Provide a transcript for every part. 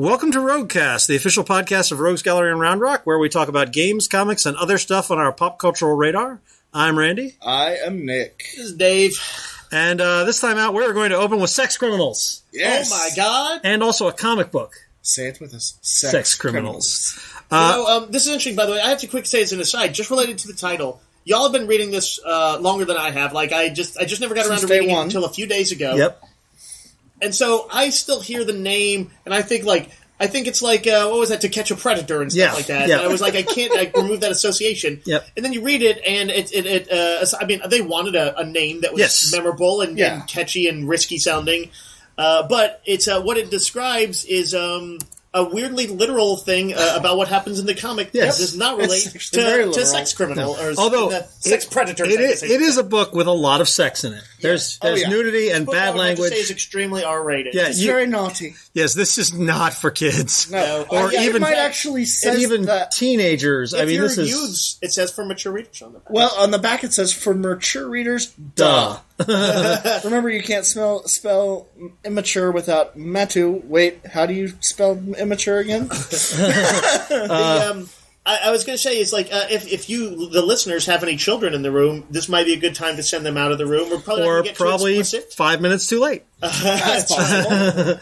Welcome to Roguecast, the official podcast of Rogues Gallery and Round Rock, where we talk about games, comics, and other stuff on our pop cultural radar. I'm Randy. I am Nick. This is Dave. And this time out, we're going to open with Sex Criminals. Yes. Oh my God. And also a comic book. Say it with us. Sex Criminals. This is interesting, by the way. I have to quick say as an aside, just related to the title. Y'all have been reading this longer than I have. Like, I just never got around to reading it until a few days ago. Yep. And so I still hear the name, and I think it's like, what was that, To Catch a Predator and stuff like that. Yeah. And I was like, I can't remove that association. Yep. And then you read it, and they wanted a name that was memorable and catchy and risky sounding. But it's what it describes is a weirdly literal thing about what happens in the comic that does not relate to sex criminal or sex predator. It is a book with a lot of sex in it. There's nudity and bad language. It's extremely R-rated. Yeah, it's very naughty. Yes, this is not for kids. No, or even it might actually says even that teenagers. If I mean, this is youths. It says for mature readers on the back. Well, on the back it says for mature readers. Duh. Remember, you can't spell immature without matu. Wait, how do you spell immature again? I was going to say, it's like, if you, the listeners, have any children in the room, this might be a good time to send them out of the room. We're probably not going to get too explicit. 5 minutes too late. That's possible.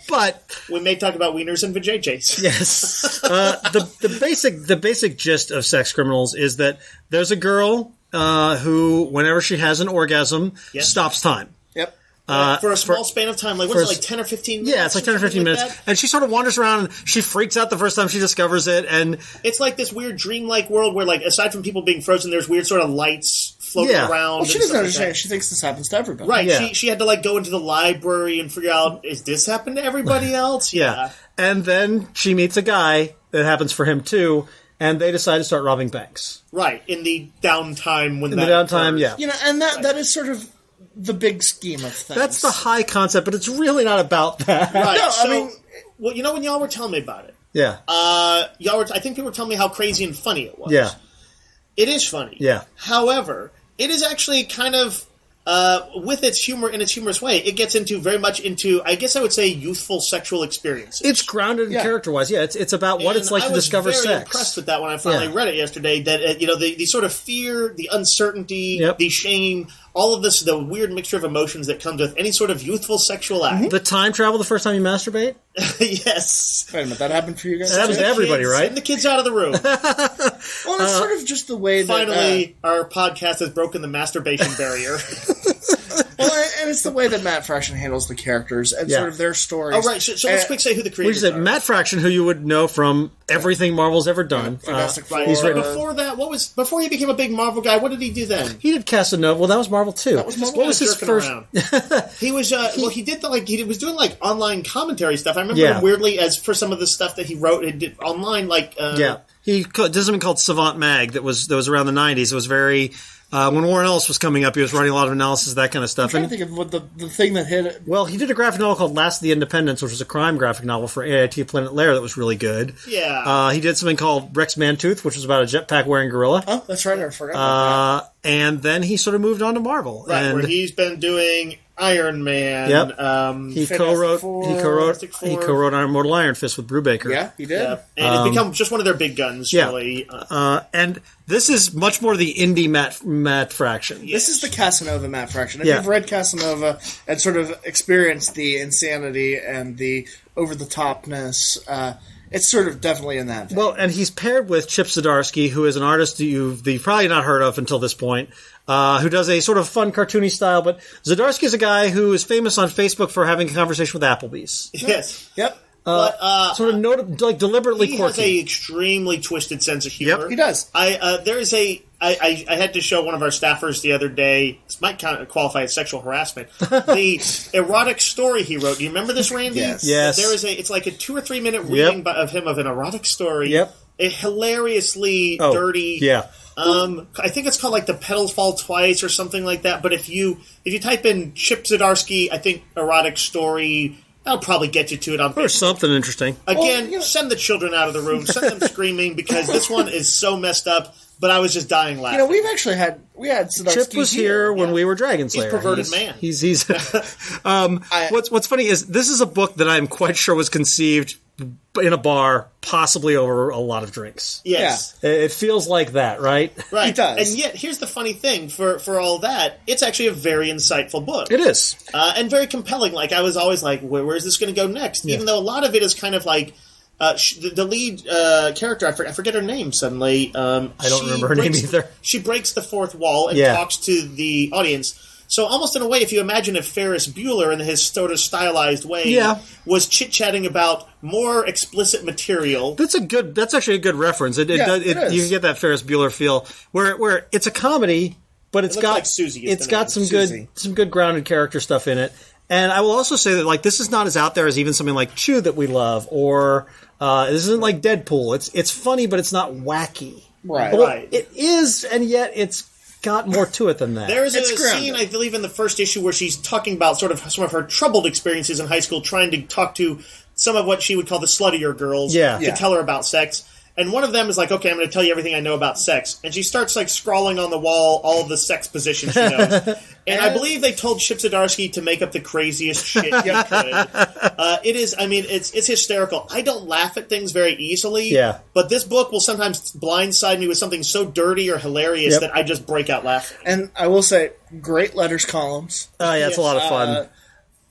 But we may talk about wieners and vajayjays. Yes. The basic gist of Sex Criminals is that there's a girl who, whenever she has an orgasm, stops time. Yep. For a small span of time, like what's it, like 10 or 15 minutes? Yeah, it's like 10 or 15 minutes. Like and she sort of wanders around and she freaks out the first time she discovers it. And it's like this weird dreamlike world where, like, aside from people being frozen, there's weird sort of lights floating around. Well, she doesn't understand. She thinks this happens to everybody. Right. Yeah. She had to, like, go into the library and figure out, is this happen to everybody else? Yeah. And then she meets a guy that happens for him too. And they decide to start robbing banks. Right. In the downtime when yeah. You know, and that is sort of the big scheme of things. That's the high concept, but it's really not about that. Right. No, so, I mean, well, you know, when y'all were telling me about it, I think people were telling me how crazy and funny it was. Yeah. It is funny. Yeah. However, it is actually kind of, with its humor in its humorous way, it gets very much into, I guess I would say, youthful sexual experiences. It's grounded in character-wise. Yeah, it's about what it's like to discover sex. I was very impressed with that when I finally read it yesterday. That the sort of fear, the uncertainty, the shame, all of this, the weird mixture of emotions that comes with any sort of youthful sexual act. Mm-hmm. The time travel the first time you masturbate? Yes. Wait a minute, that happened for you guys? That happens to everybody, right? Send the kids out of the room. Well, it's sort of just the way that... Finally, our podcast has broken the masturbation barrier. Well, and it's the way that Matt Fraction handles the characters and sort of their stories. Oh, right. So let's quick say who the creators are. Matt Fraction, who you would know from everything Marvel's ever done. Fantastic Four. He's written before that, before he became a big Marvel guy, what did he do then? He did Casanova. Well, that was Marvel too. That was Marvel. What was his first? He was he did he was doing like online commentary stuff. I remember him weirdly as for some of the stuff that he wrote and did online. He did something called Savant Mag that was around the 90s. It was very. When Warren Ellis was coming up, he was writing a lot of analysis of that kind of stuff. I'm trying to think of what the thing that hit it. Well, he did a graphic novel called Last of the Independents, which was a crime graphic novel for AIT Planet Lair that was really good. Yeah. He did something called Rex Mantooth, which was about a jetpack-wearing gorilla. Oh, that's right. I forgot about that. And then he sort of moved on to Marvel. Right, where he's been doing Iron Man. Yep. He co-wrote Immortal Iron Fist with Brubaker. Yeah, he did. Yeah. And it's become just one of their big guns, really. And this is much more the indie Matt Fraction. Yes. This is the Casanova Matt Fraction. If you've read Casanova and sort of experienced the insanity and the over-the-topness, it's sort of definitely in that vein. Well, and he's paired with Chip Zdarsky, who is an artist you've probably not heard of until this point, who does a sort of fun, cartoony style. But Zdarsky is a guy who is famous on Facebook for having a conversation with Applebee's. Yes. Yep. But sort of deliberately he quirky. He has an extremely twisted sense of humor. Yep, he does. I had to show one of our staffers the other day. This might qualify as sexual harassment. The erotic story he wrote. Do you remember this, Randy? Yes. There is it's like a 2 or 3 minute reading of him of an erotic story. Yep. A hilariously dirty. Yeah. I think it's called like The Petals Fall Twice or something like that. But if you type in Chip Zdarsky, I think erotic story. I'll probably get you to it on Facebook. Or something interesting. Again, send the children out of the room. Send them screaming because this one is so messed up. But I was just dying laughing. We've actually had Zdarsky Chip was here when we were Dragon Slayer. He's a perverted man. He's what's funny is this is a book that I'm quite sure was conceived in a bar, possibly over a lot of drinks. Yes. Yeah. It feels like that, right? Right. It does. And yet, here's the funny thing, for all that, it's actually a very insightful book. It is. And very compelling. Like, I was always like, where's this going to go next? Yeah. Even though a lot of it is kind of like, the lead character, I forget her name suddenly. I don't remember her name either. She breaks the fourth wall and talks to the audience. So almost in a way, if you imagine if Ferris Bueller, in his sort of stylized way, was chit-chatting about more explicit material. That's actually a good reference. It does, you can get that Ferris Bueller feel where it's a comedy, but it's got like Susie. It's got some good grounded character stuff in it. And I will also say that like this is not as out there as even something like Chew that we love, or this isn't like Deadpool. It's funny, but it's not wacky. Right. Right. It is, and yet it's got more to it than that. There's a scene, I believe, in the first issue where she's talking about sort of some of her troubled experiences in high school, trying to talk to some of what she would call the sluttier girls to tell her about sex. And one of them is like, okay, I'm going to tell you everything I know about sex. And she starts like scrawling on the wall all of the sex positions she knows. And I believe they told Chip Zdarsky to make up the craziest shit he could. It is, I mean, it's hysterical. I don't laugh at things very easily. Yeah. But this book will sometimes blindside me with something so dirty or hilarious that I just break out laughing. And I will say, great letters columns. Oh, yeah, it's a lot of fun.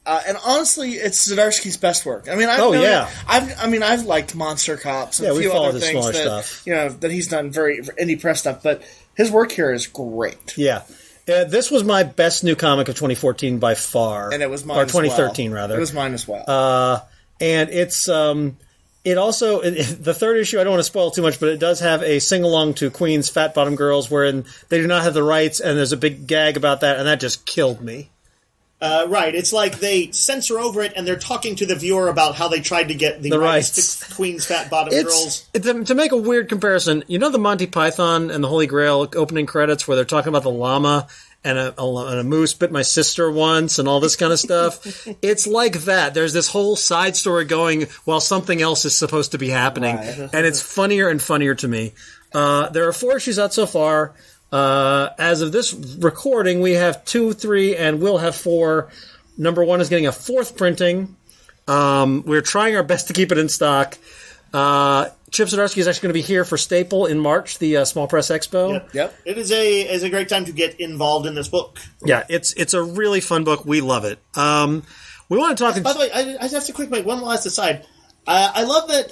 And honestly, it's Zdarsky's best work. I mean, I've liked Monster Cops and a few other things that that he's done very indie press stuff, but his work here is great. Yeah, this was my best new comic of 2014 by far, and it was mine. Or 2013 rather. It was mine as well. And it's it also the third issue. I don't want to spoil too much, but it does have a sing along to Queen's Fat Bottom Girls, wherein they do not have the rights, and there's a big gag about that, and that just killed me. Right, it's like they censor over it, and they're talking to the viewer about how they tried to get the rights to Queen's Fat Bottom Girls. To make a weird comparison, you know the Monty Python and the Holy Grail opening credits where they're talking about the llama and a moose bit my sister once and all this kind of stuff? It's like that. There's this whole side story going while something else is supposed to be happening, and it's funnier and funnier to me. There are 4 issues out so far. As of this recording, we have 2, 3, and we'll have 4. Number 1 is getting a 4th printing. We're trying our best to keep it in stock. Chip Zdarsky is actually going to be here for Staple in March, the Small Press Expo. Yep. It is a great time to get involved in this book. Yeah, it's a really fun book. We love it. We want to talk. By the way, I have to make one last aside. I love that.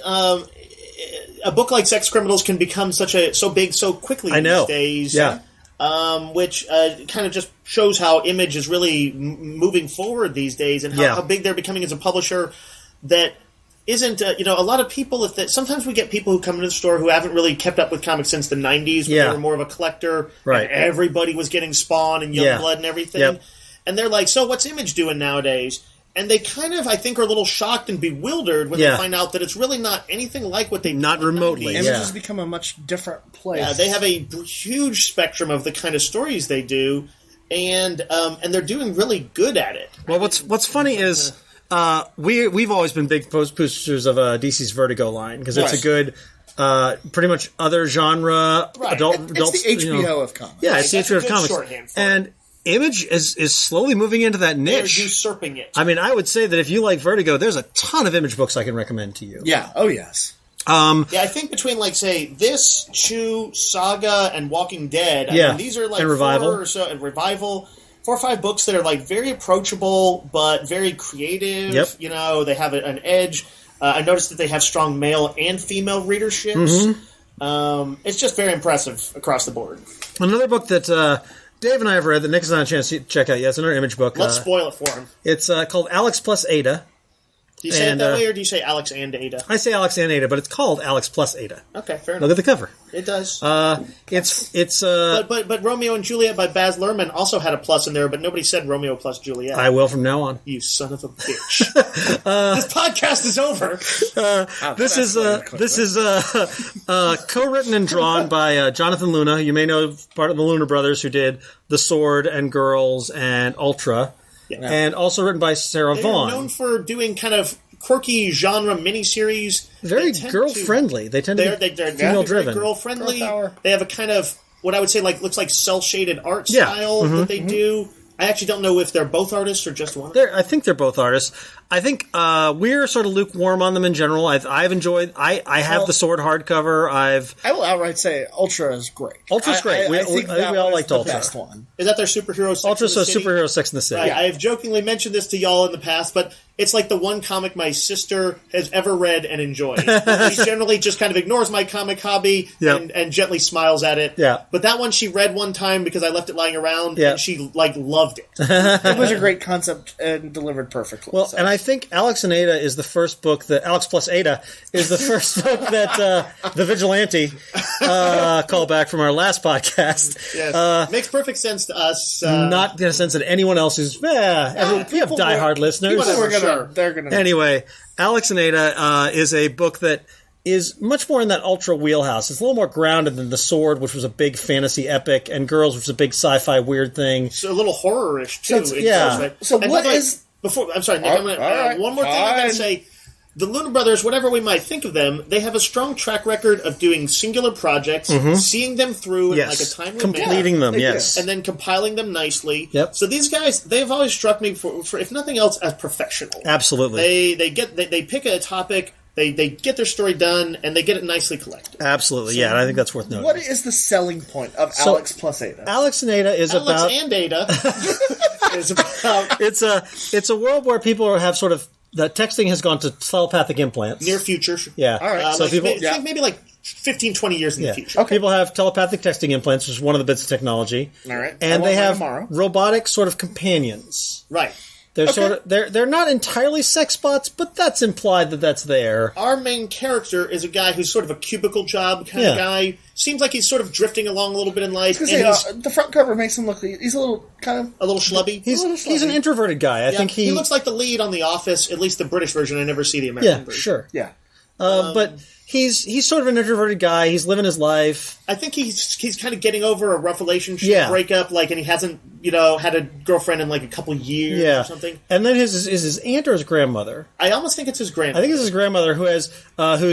A book like Sex Criminals can become so big so quickly these days. Yeah. Which kind of just shows how Image is really moving forward these days, and how big they're becoming as a publisher. That isn't, a lot of people. Sometimes we get people who come into the store who haven't really kept up with comics since the '90s, when they were more of a collector. Right. And everybody was getting Spawn and Youngblood and everything. Yep. And they're like, so what's Image doing nowadays? And they kind of, I think, are a little shocked and bewildered when they find out that it's really not anything like what they did. Not remotely. Image has become a much different place. Yeah, they have a huge spectrum of the kind of stories they do, and they're doing really good at it. Well, what's funny is we've always been big boosters of DC's Vertigo line because it's a good, pretty much other genre adult. It's the HBO of comics. Yeah, it's the HBO of comics, and Image is slowly moving into that niche. They're usurping it. I mean, I would say that if you like Vertigo, there's a ton of Image books I can recommend to you. Yeah. Oh, yes. I think between, say, this, Chew, Saga, and Walking Dead, I mean, these are, and Revival. 4 or so, and Revival, 4 or 5 books that are, very approachable, but very creative. Yep. They have an edge. I noticed that they have strong male and female readerships. Mm-hmm. It's just very impressive across the board. Another book that Dave and I have read that Nick has not had a chance to check out yet. It's another Image book. Let's spoil it for him. It's called Alex plus Ada. Do you say it that way, or do you say Alex and Ada? I say Alex and Ada, but it's called Alex plus Ada. Okay, fair enough. Look at the cover. It does. It's But Romeo and Juliet by Baz Luhrmann also had a plus in there, but nobody said Romeo plus Juliet. I will from now on. You son of a bitch! This podcast is over. This is co-written and drawn by Jonathan Luna. You may know part of the Luna brothers who did The Sword and Girls and Ultra. and also written by Sarah Vaughan. They're known for doing kind of quirky genre miniseries. Very girl-friendly. They tend to be female-driven. Very girl-friendly. They have a kind of, what I would say, looks like cel-shaded art style that they do. I actually don't know if they're both artists or just one. I think they're both artists. I think we're sort of lukewarm on them in general. I've enjoyed. I have the Sword hardcover. I will outright say Ultra is great. Ultra's great. I think we all liked Ultra. Best one. Is that their superhero? Ultra's a superhero Sex in the City. Right. I have jokingly mentioned this to y'all in the past, but it's like the one comic my sister has ever read and enjoyed. She generally just kind of ignores my comic hobby and gently smiles at it. Yeah. But that one she read one time because I left it lying around, and she loved it. It was a great concept and delivered perfectly. Well, and I think Alex and Ada is the first book that Alex plus Ada is the first book that the Vigilante called back from our last podcast. Yes. Makes perfect sense to us. Not in a sense that anyone else is. We have diehard listeners. They're gonna. Anyway, Alex and Ada is a book that is much more in that Ultra wheelhouse. It's a little more grounded than The Sword, which was a big fantasy epic, and Girls, which was a big sci-fi weird thing. So a little horror-ish, too. So what is... Before, I'm sorry, Nick, one more thing I'm going to say. The Luna Brothers, whatever we might think of them, they have a strong track record of doing singular projects, seeing them through in like a timely completing them, and then compiling them nicely. Yep. So these guys, they've always struck me for if nothing else, as professional. Absolutely. They pick a topic, they get their story done, and they get it nicely collected. Absolutely, and I think that's worth noting. What is the selling point of Alex plus Ada? Alex and Ada is Alex about... and Ada is about... It's a world where people have sort of... The texting has gone to telepathic implants. Near future. Yeah. All right. So maybe like 15, 20 years in the future. Okay. People have telepathic texting implants, which is one of the bits of technology. All right. And they have robotic sort of companions. Right. They're they're not entirely sex bots, but that's implied that that's there. Our main character is a guy who's sort of a cubicle job kind of guy. Seems like he's sort of drifting along a little bit in life. The front cover makes him look... He's a little schlubby. He's an introverted guy. I think he looks like the lead on The Office, at least the British version. I never see the American version. Sure. Yeah. But he's sort of an introverted guy. He's living his life. I think he's kind of getting over a rough relationship breakup, and he hasn't had a girlfriend in a couple years or something. And then his aunt or his grandmother. I almost think it's his grandmother. I think it's his grandmother who's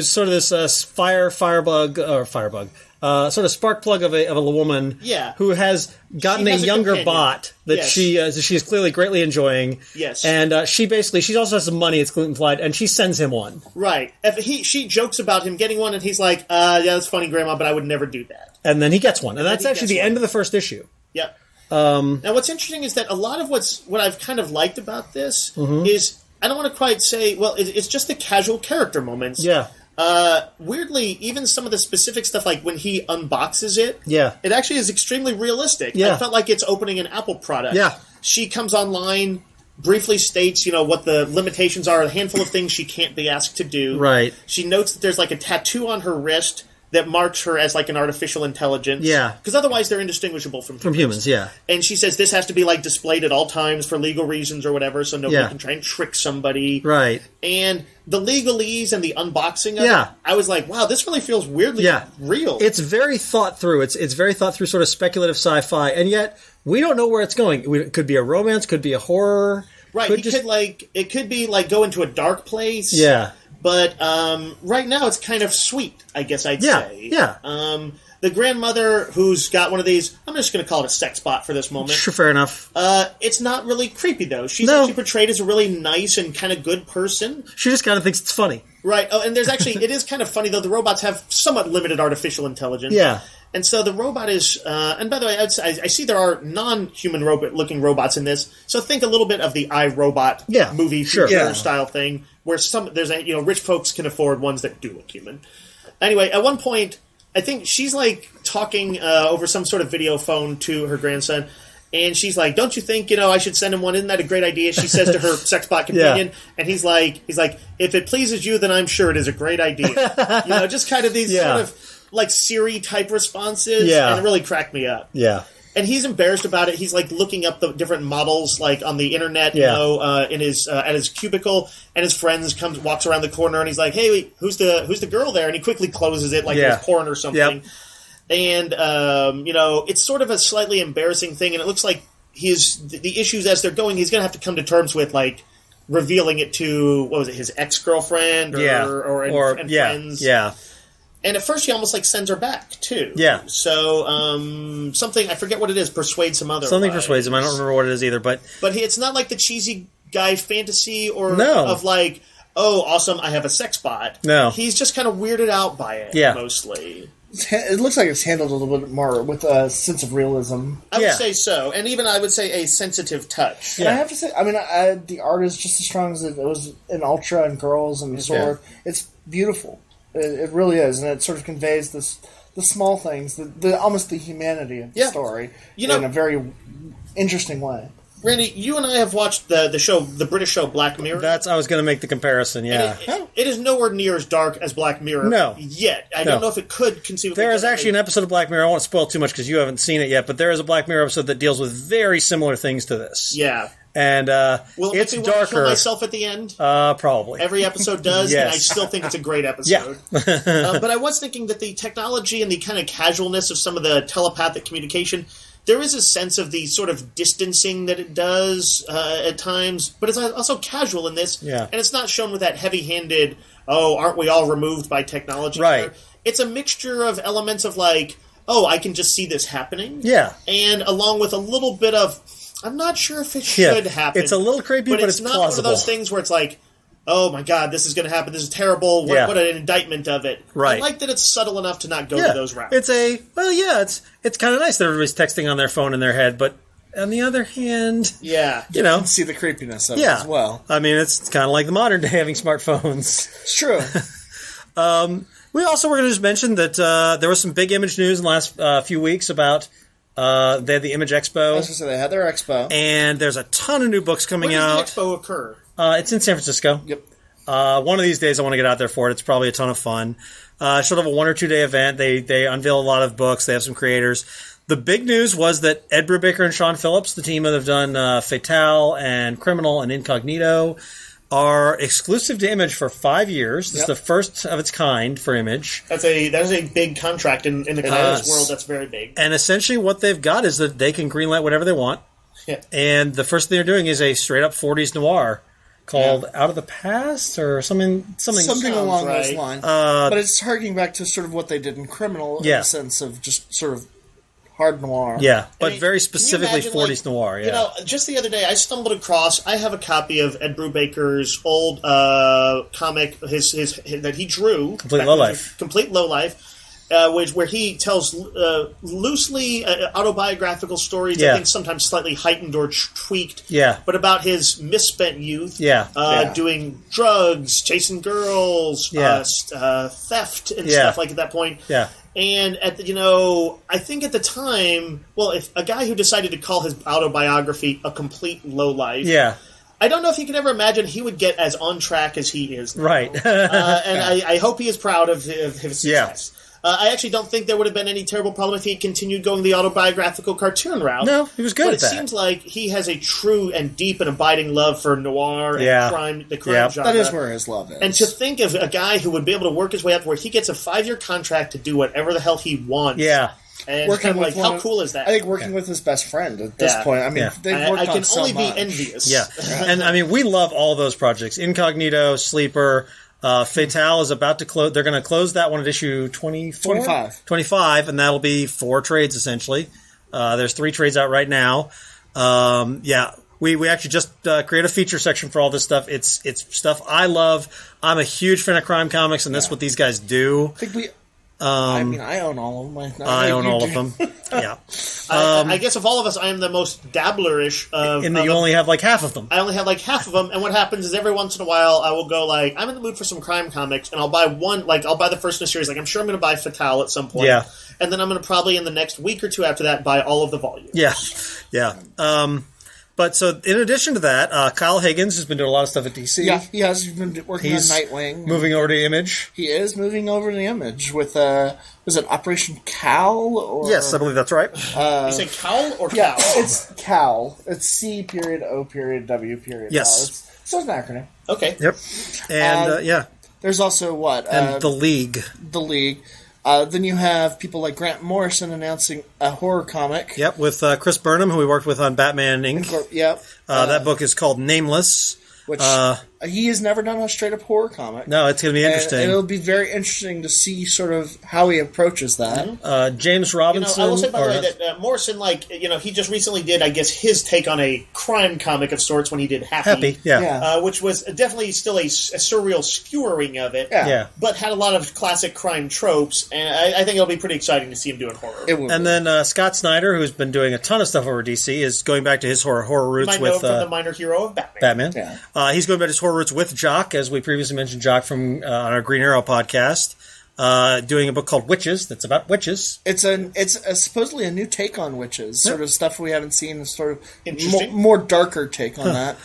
sort of this firebug, sort of spark plug of a woman who has gotten a younger bot that she is clearly greatly enjoying. Yes. And she also has some money, it's gluten-fried, and she sends him one. Right. She jokes about him getting one, and he's like, yeah, that's funny, Grandma, but I would never do that. And then he gets one. And that's actually the end of the first issue. Yep. Now, what's interesting is that a lot of what I've kind of liked about this is, I don't want to quite say, it's just the casual character moments. Yeah. Weirdly, even some of the specific stuff, like when he unboxes it, it actually is extremely realistic. Yeah. I felt like it's opening an Apple product. Yeah. She comes online, briefly states, what the limitations are, a handful of things she can't be asked to do. Right. She notes that there's a tattoo on her wrist that marks her as an artificial intelligence. Yeah. Because otherwise they're indistinguishable from humans. Yeah. And she says this has to be displayed at all times for legal reasons or whatever, so nobody can try and trick somebody. Right. And the legalese and the unboxing of it, I was like, wow, this really feels weirdly real. It's very thought through. It's very thought through, sort of speculative sci-fi, and yet we don't know where it's going. It could be a romance, could be a horror. Right. It could be go into a dark place. Yeah. But right now it's kind of sweet, I guess I'd say. Yeah. The grandmother who's got one of these, I'm just going to call it a sex bot for this moment. Sure, fair enough. It's not really creepy, though. She's actually portrayed as a really nice and kind of good person. She just kind of thinks it's funny. Right. Oh, and it is kind of funny, though. The robots have somewhat limited artificial intelligence. Yeah. And so the robot is, and by the way, I see there are non-human looking robots in this. So think a little bit of the iRobot movie style thing, where there's rich folks can afford ones that do look human. Anyway, at one point, I think she's talking over some sort of video phone to her grandson, and she's like, "Don't you think I should send him one? Isn't that a great idea?" She says to her sex bot companion, and he's like, "If it pleases you, then I'm sure it is a great idea." Just kind of these sort of Siri type responses, and it really cracked me up. Yeah. And he's embarrassed about it. He's looking up the different models on the internet, in his at his cubicle, and his friends walks around the corner, and he's like, "Hey, wait, who's the girl there?" And he quickly closes it it was porn or something. Yep. And it's sort of a slightly embarrassing thing, and it looks like the issues as they're going, he's going to have to come to terms with, like, revealing it to, what was it, his ex-girlfriend or friends. Yeah. And at first he almost, like, sends her back, too. Yeah. So, something, I forget what it is, persuades him otherwise. Something persuades him. I don't remember what it is either, but it's not like the cheesy guy fantasy of, like, oh, awesome, I have a sex bot. No. He's just kind of weirded out by it, mostly. It looks like it's handled a little bit more with a sense of realism. I would say so. And even, I would say, a sensitive touch. And I have to say, I mean, the art is just as strong as it was in Ultra and Girls and Sword. Yeah. It's beautiful. It really is. And it sort of conveys the small things, almost the humanity of the story in a very interesting way. Randy, you and I have watched the show, the British show Black Mirror. I was going to make the comparison, yeah. It is nowhere near as dark as Black Mirror yet. I don't know if it could conceivably. There is actually an episode of Black Mirror, I won't spoil too much because you haven't seen it yet, but there is a Black Mirror episode that deals with very similar things to this. Yeah. And it's darker. Will I kill myself at the end? Probably. Every episode does, and I still think it's a great episode. Yeah. But I was thinking that the technology and the kind of casualness of some of the telepathic communication, there is a sense of the sort of distancing that it does at times, but it's also casual in this, and it's not shown with that heavy-handed, oh, aren't we all removed by technology? Right. It's a mixture of elements of like, oh, I can just see this happening, and along with a little bit of, I'm not sure if it should happen. It's a little creepy, but it's not plausible. One of those things where it's like, oh my god, this is going to happen, this is terrible, what an indictment of it. Right. I like that it's subtle enough to not go to those routes. It's kind of nice that everybody's texting on their phone in their head, but on the other hand, you can see the creepiness of it as well. I mean, it's kind of like the modern day having smartphones. It's true. We also were going to just mention that there was some big Image news in the last few weeks about they had the Image Expo. I was going to say, they had their expo. And there's a ton of new books coming out. When does the expo occur? It's in San Francisco. Yep. One of these days I want to get out there for it. It's probably a ton of fun. Sort of a 1 or 2 day event. They unveil a lot of books. They have some creators. The big news was that Ed Brubaker and Sean Phillips, the team that have done Fatale and Criminal and Incognito, are exclusive to Image for 5 years. This is the first of its kind for Image. That is a big contract in the comics world. That's very big. And essentially what they've got is that they can greenlight whatever they want. Yeah. And the first thing they're doing is a straight up 40s noir called Out of the Past or something along those lines. But it's harking back to sort of what they did in Criminal in the sense of just sort of hard noir. Yeah, but very specifically 40s noir, You know, just the other day I stumbled across, I have a copy of Ed Brubaker's old comic, his that he drew. Complete Lowlife. Complete Lowlife. Where he tells loosely autobiographical stories, I think sometimes slightly heightened or tweaked, but about his misspent youth, doing drugs, chasing girls, theft, and stuff like at that point. Yeah. And I think at the time, well, if a guy who decided to call his autobiography a complete lowlife, I don't know if he could ever imagine he would get as on track as he is now. Right. And I hope he is proud of his success. I actually don't think there would have been any terrible problem if he continued going the autobiographical cartoon route. No, he was good at that. But it seems like he has a true and deep and abiding love for noir and the crime genre. That is where his love is. And to think of a guy who would be able to work his way up where he gets a 5-year contract to do whatever the hell he wants. Yeah. And working with how cool is that? I think working with his best friend at this point. I mean, they've worked on so much. I can only be envious. Yeah. And I mean, we love all those projects. Incognito, Sleeper, Fatale is about to close. They're going to close that one at issue 24? 25, and that'll be 4 trades, essentially. There's 3 trades out right now. We actually just create a feature section for all this stuff. It's stuff I love. I'm a huge fan of crime comics, and that's what these guys do. I think I own all of them. I own all of them. Yeah. I guess of all of us, I am the most dabblerish of... In that you only have like half of them. I only have like half of them, and what happens is every once in a while I will go like, I'm in the mood for some crime comics, and I'll buy one, like I'll buy the first in a series, like I'm sure I'm going to buy Fatale at some point. Yeah. And then I'm going to probably in the next week or two after that buy all of the volumes. Yeah. Yeah. But so, in addition to that, Kyle Higgins has been doing a lot of stuff at DC. Yeah, he has. He's been working on Nightwing. Moving over to Image. He is moving over to Image with, was it Operation Cowl? Or, yes, I believe that's right. You say Cowl or Cowl? Yeah, it's Cowl. It's C.O.W. Yes. So it's an acronym. Okay. Yep. And, There's also what? And The League. The League. Then you have people like Grant Morrison announcing a horror comic. Yep, with Chris Burnham, who we worked with on Batman Inc. Yep. That book is called Nameless. Which he has never done a straight-up horror comic. No, it's going to be interesting. And it'll be very interesting to see sort of how he approaches that. Mm-hmm. James Robinson. I will say, by the way, that Morrison, he just recently did, I guess, his take on a crime comic of sorts when he did Happy. Which was definitely still a surreal skewering of it. Yeah. But had a lot of classic crime tropes, and I think it'll be pretty exciting to see him doing horror. And then Scott Snyder, who's been doing a ton of stuff over DC, is going back to his horror roots with the minor hero of Batman. Yeah. He's going back to his horror roots with Jock, as we previously mentioned Jock from on our Green Arrow podcast, doing a book called Witches that's about witches. It's supposedly a new take on witches, sort of stuff we haven't seen, sort of more darker take on that.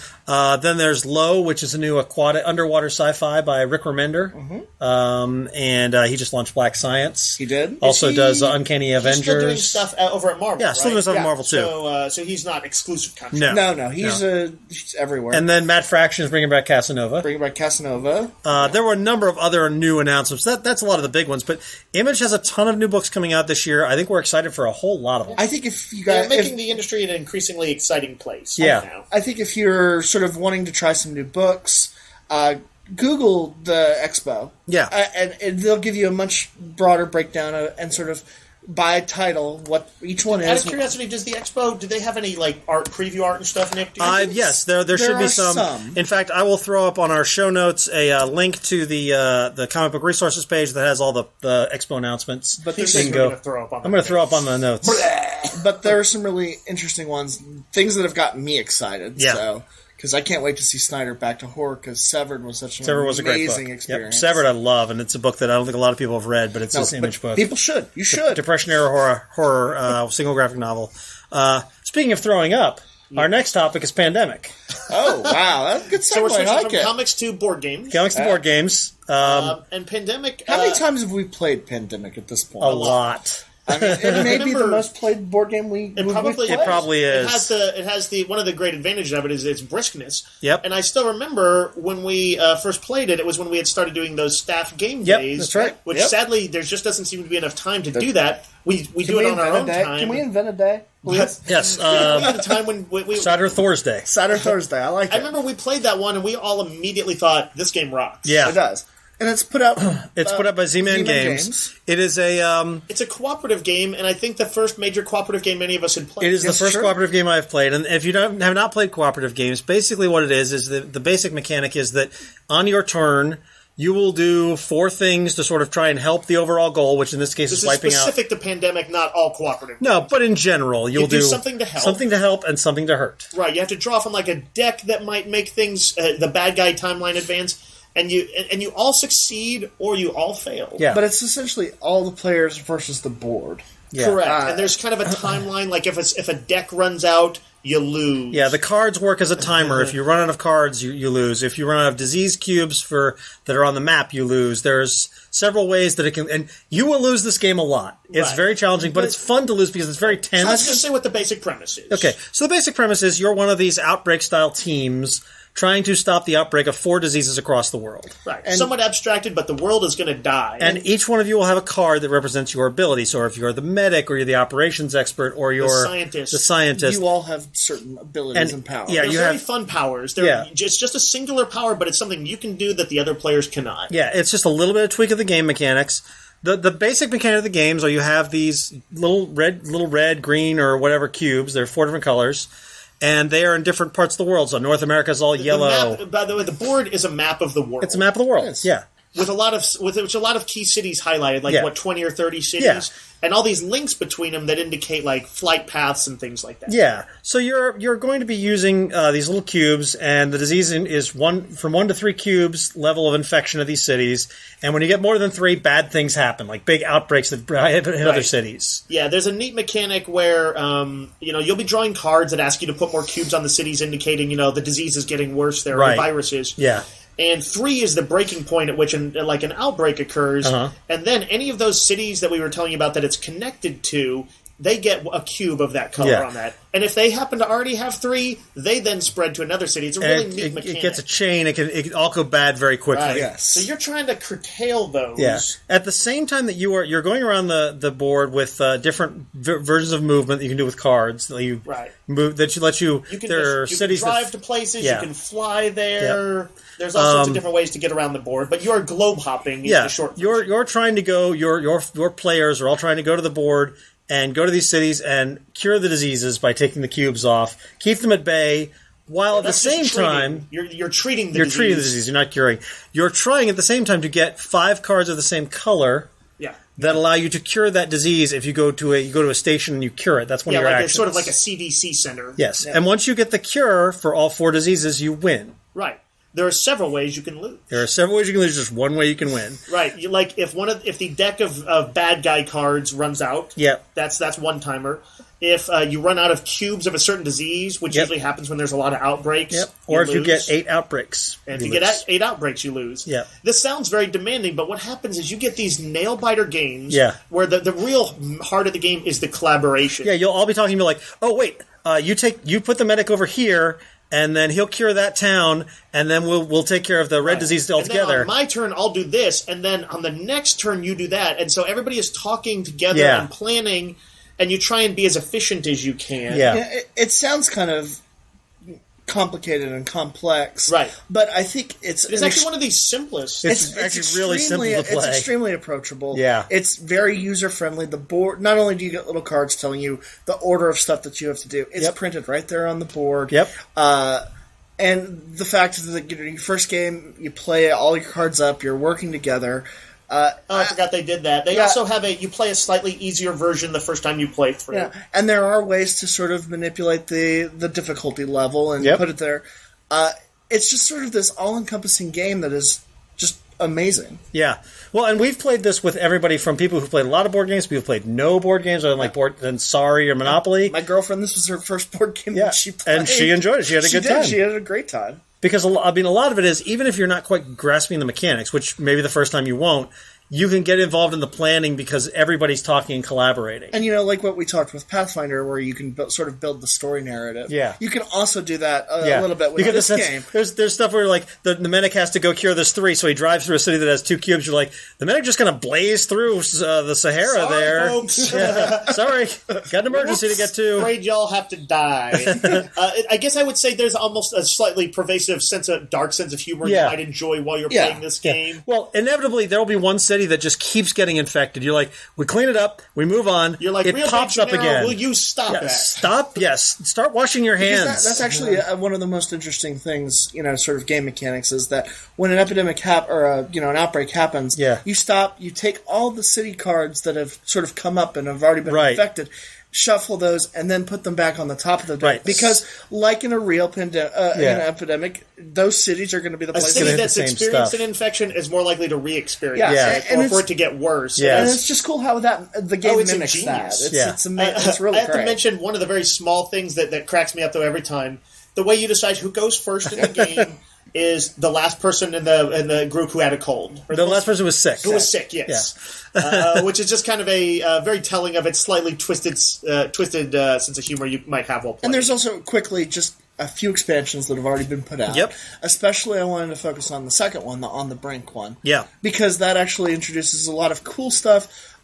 Then there's Low, which is a new underwater sci-fi by Rick Remender. Mm-hmm. And he just launched Black Science. He did? Also does Uncanny Avengers. He's still doing stuff over at Marvel, Yeah, still doing stuff at Marvel, too. So he's not exclusive content. No. He's everywhere. And then Matt Fraction is bringing back Casanova. There were a number of other new announcements. That's a lot of the big ones. But Image has a ton of new books coming out this year. I think we're excited for a whole lot of them. I think if you guys... making the industry an increasingly exciting place. Yeah. Right now. I think if you're sort of wanting to try some new books, Google the expo. Yeah. And they'll give you a much broader breakdown and sort of by title what each one is. Out of curiosity, does the expo, do they have any preview art and stuff, Nick? Yes, there should be some. In fact, I will throw up on our show notes a link to the comic book resources page that has all the expo announcements. But I'm going to throw up on the notes. But there are some really interesting ones, things that have gotten me excited. Yeah. So, because I can't wait to see Snyder back to horror, because Severed was such an was a great amazing book. experience. Yep. Severed I love, and it's a book that I don't think a lot of people have read, but it's this Image book. People should. You should. Depression-era horror single graphic novel. Speaking of throwing up, our next topic is Pandemic. Oh, wow. That's a good segue. So we're switching from it. comics to board games. Comics to board games. And Pandemic... How many times have we played Pandemic at this point? A lot. I mean, it may be the most played board game we've played. It probably is. It has one of the great advantages of it is its briskness. Yep. And I still remember when we first played it, it was when we had started doing those staff game days. That's right. Which sadly, there just doesn't seem to be enough time to do that. We do it on our own time. Can we invent a day? Please? Yes. The time when Saturday Thursday. Saturday Thursday. I like it. I remember we played that one and we all immediately thought, this game rocks. Yeah. It does. And it's put out. It's put out by Z-Man Games. It is a. It's a cooperative game, and I think the first major cooperative game any of us had played. It is the first cooperative game I've played, and if you have not played cooperative games, basically what it is the basic mechanic is that on your turn you will do 4 things to sort of try and help the overall goal, which in this case is wiping out. This is specific to Pandemic, not all cooperative. No, but in general, you'll do something to help, and something to hurt. Right, you have to draw from a deck that might make things the bad guy timeline advance. And you all succeed or you all fail. Yeah. But it's essentially all the players versus the board. Yeah. Correct. And there's kind of a timeline, if a deck runs out, you lose. Yeah, the cards work as a timer. If you run out of cards, you lose. If you run out of disease cubes that are on the map, you lose. There's several ways that it can... And you will lose this game a lot. It's very challenging, but it's fun to lose because it's very tense. Let's just say what the basic premise is. Okay, so the basic premise is you're one of these outbreak-style teams trying to stop the outbreak of 4 diseases across the world. Right. And somewhat abstracted, but the world is going to die. And each one of you will have a card that represents your ability. So if you're the medic, or you're the operations expert, or you're the scientist. You all have certain abilities and powers. Yeah, you have fun powers. It's just a singular power, but it's something you can do that the other players cannot. Yeah, it's just a little bit of tweak of the game mechanics. The basic mechanic of the games are you have these little red, green, or whatever cubes. They're 4 different colors. And they are in different parts of the world. So North America is all yellow. By the way, the board is a map of the world. It's a map of the world. Yes. Yeah. With a lot of key cities highlighted, 20 or 30 cities, and all these links between them that indicate flight paths and things like that. Yeah. So you're going to be using these little cubes, and the disease is from 1 to 3 cubes level of infection of these cities. And when you get more than 3, bad things happen, like big outbreaks that hit other cities. Yeah, there's a neat mechanic where you'll be drawing cards that ask you to put more cubes on the cities, indicating the disease is getting worse there, or viruses. Yeah. And 3 is the breaking point at which an outbreak occurs. And then any of those cities that we were telling you about that it's connected to, they get a cube of that color on that. And if they happen to already have 3, they then spread to another city. It's a really neat mechanic. It gets a chain. It can all go bad very quickly. Right. Yes. So you're trying to curtail those. Yeah. At the same time that you're going around the board with different versions of movement that you can do with cards that you move you can drive to places. You can fly there. Yep. There's all sorts of different ways to get around the board, but you're globe hopping. Is the short version. You're trying to go. Your players are all trying to go to the board and go to these cities and cure the diseases by taking the cubes off, keep them at bay, while at the same time you're treating the disease. You're treating the disease. You're not curing. You're trying at the same time to get 5 cards of the same color. That allow you to cure that disease if you go to a station and you cure it. That's one of your actions. It's sort of like a CDC center. Yes, and once you get the cure for all 4 diseases, you win. Right. There are several ways you can lose. There's just one way you can win. Right. If the deck of bad guy cards runs out, that's one timer. If you run out of cubes of a certain disease, which usually happens when there's a lot of outbreaks, or if you get 8 outbreaks. And if you get 8 outbreaks, you lose. This sounds very demanding, but what happens is you get these nail-biter games where the real heart of the game is the collaboration. Yeah, you'll all be talking to me like, oh, wait, you put the medic over here, and then he'll cure that town, and then we'll take care of the red disease altogether. And then on my turn, I'll do this, and then on the next turn, you do that. And so everybody is talking together and planning, and you try and be as efficient as you can. It sounds kind of complicated and complex. Right. But I think it's actually one of the simplest. It's actually really simple to play. It's extremely approachable. Yeah. It's very user-friendly. The board, not only do you get little cards telling you the order of stuff that you have to do, it's printed right there on the board. Yep. And the fact that your first game, you play all your cards up, you're working together. I forgot they did that. They also have you play a slightly easier version the first time you play through. Yeah, and there are ways to sort of manipulate the difficulty level and put it there. It's just sort of this all-encompassing game that is just amazing. Yeah. Well, and we've played this with everybody from people who played a lot of board games, people who played no board games, other than Sorry or Monopoly. My girlfriend, this was her first board game that she played. And she enjoyed it. She had a good time. She had a great time. Because, a lot of it is, even if you're not quite grasping the mechanics, which maybe the first time you won't, you can get involved in the planning because everybody's talking and collaborating. And, like what we talked with Pathfinder, where you can sort of build the story narrative. Yeah. You can also do that a little bit with this game. There's stuff where, like, the medic has to go cure this 3, so he drives through a city that has 2 cubes. You're like, the medic just kind of blaze through the Sahara there. Folks. Sorry. Got an emergency to get to. Afraid y'all have to die. I guess I would say there's almost a slightly pervasive dark sense of humor you might enjoy while you're playing this game. Well, inevitably, there will be one city that just keeps getting infected. You're like, we clean it up, we move on. You're like, it pops up again. Will you stop that? Stop, Start washing your hands. That's actually one of the most interesting things, sort of game mechanics, is that when an epidemic an outbreak happens, you stop, you take all the city cards that have sort of come up and have already been infected, shuffle those, and then put them back on the top of the deck. Because, like in a real epidemic, those cities are going to be the places. A city that's experienced an infection is more likely to re-experience it, or for it to get worse. And it's just cool how the game mimics that. It's really great. I have to mention one of the very small things that cracks me up, though, every time. The way you decide who goes first in the game is the last person in the group who had a cold. Or the last person who was sick. Who was sick, yes. Which is just kind of a very telling of its slightly twisted sense of humor you might have while playing. And there's also quickly just a few expansions that have already been put out. Yep. Especially I wanted to focus on the second one, the On the Brink one. Yeah. Because that actually introduces a lot of cool stuff,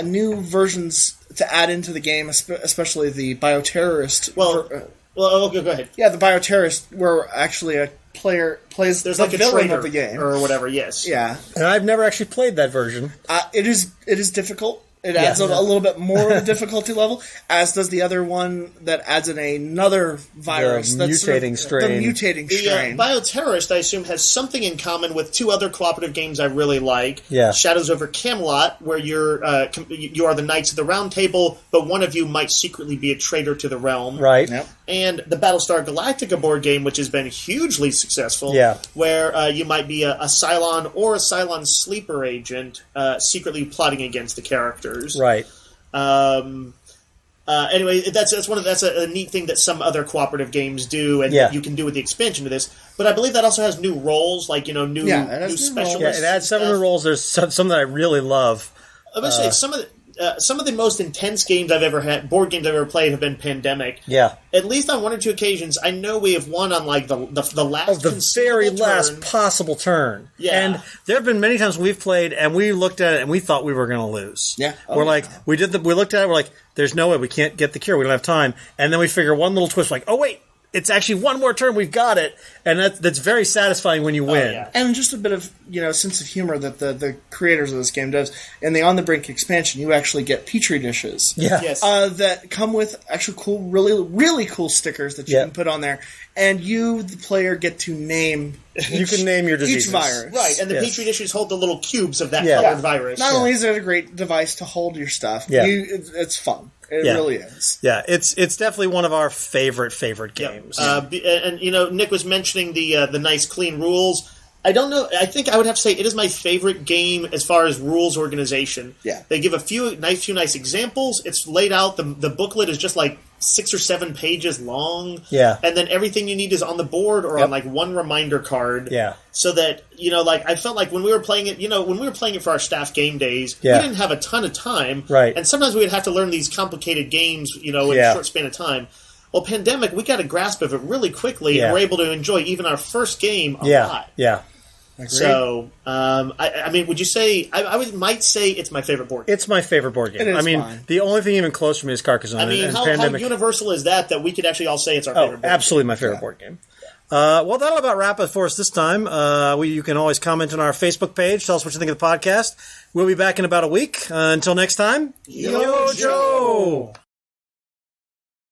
new versions to add into the game, especially the bioterrorist. Well, go ahead. Yeah, the bioterrorist, where actually a player plays there's the like a villain traitor of the game or whatever. Yes. Yeah. And I've never actually played that version. It is difficult. It adds a little bit more of a difficulty level, as does the other one that adds in another virus. The mutating strain. The mutating strain. The Bioterrorist, I assume, has something in common with 2 other cooperative games I really like. Yeah. Shadows over Camelot, where you are the Knights of the Round Table, but one of you might secretly be a traitor to the realm. Right. Yep. And the Battlestar Galactica board game, which has been hugely successful, where you might be a Cylon or a Cylon sleeper agent secretly plotting against the characters. Right. Anyway, that's a neat thing that some other cooperative games do, and you can do with the expansion to this. But I believe that also has new roles, like new specialists. Yeah, it adds 7 new roles. There's some that I really love. I must say, some of some of the most intense games I've ever had, board games I've ever played, have been Pandemic. Yeah. At least on one or two occasions, I know we have won on like the last, the very last possible turn. Yeah. And there have been many times we've played and we looked at it and we thought we were going to lose. Yeah. We're like, we looked at it, we're like, there's no way, we can't get the cure, we don't have time. And then we figure one little twist, like, oh wait, it's actually one more turn, we've got it, and that's very satisfying when you win. Oh, yeah. And just a bit of sense of humor that the creators of this game does. In the On the Brink expansion, you actually get Petri dishes, that come with actually cool, really really cool stickers that you can put on there, and you, the player, get to name. You can name your diseases. Each virus, right? And the Petri dishes hold the little cubes of that colored virus. Not only is it a great device to hold your stuff, it's fun. It really is. Yeah, it's definitely one of our favorite games. And Nick was mentioning the nice, clean rules. I don't know. I think I would have to say it is my favorite game as far as rules organization. Yeah, they give a few nice examples. It's laid out. The booklet is just like 6 or 7 pages long. Yeah, and then everything you need is on the board or on like one reminder card. Yeah, so that like I felt like when we were playing it, when we were playing it for our staff game days, we didn't have a ton of time. Right, and sometimes we would have to learn these complicated games, in a short span of time. Well, Pandemic, we got a grasp of it really quickly, and we're able to enjoy even our first game a lot. Yeah. Agreed. So, I mean, would you say might say it's my favorite board game? It's my favorite board game. It is fine. The only thing even close for me is Carcassonne. I mean, how universal is that we could actually all say it's our favorite board absolutely game? My favorite board game. Well, that'll about wrap it for us this time. You can always comment on our Facebook page. Tell us what you think of the podcast. We'll be back in about a week. Until next time, Yo, Joe!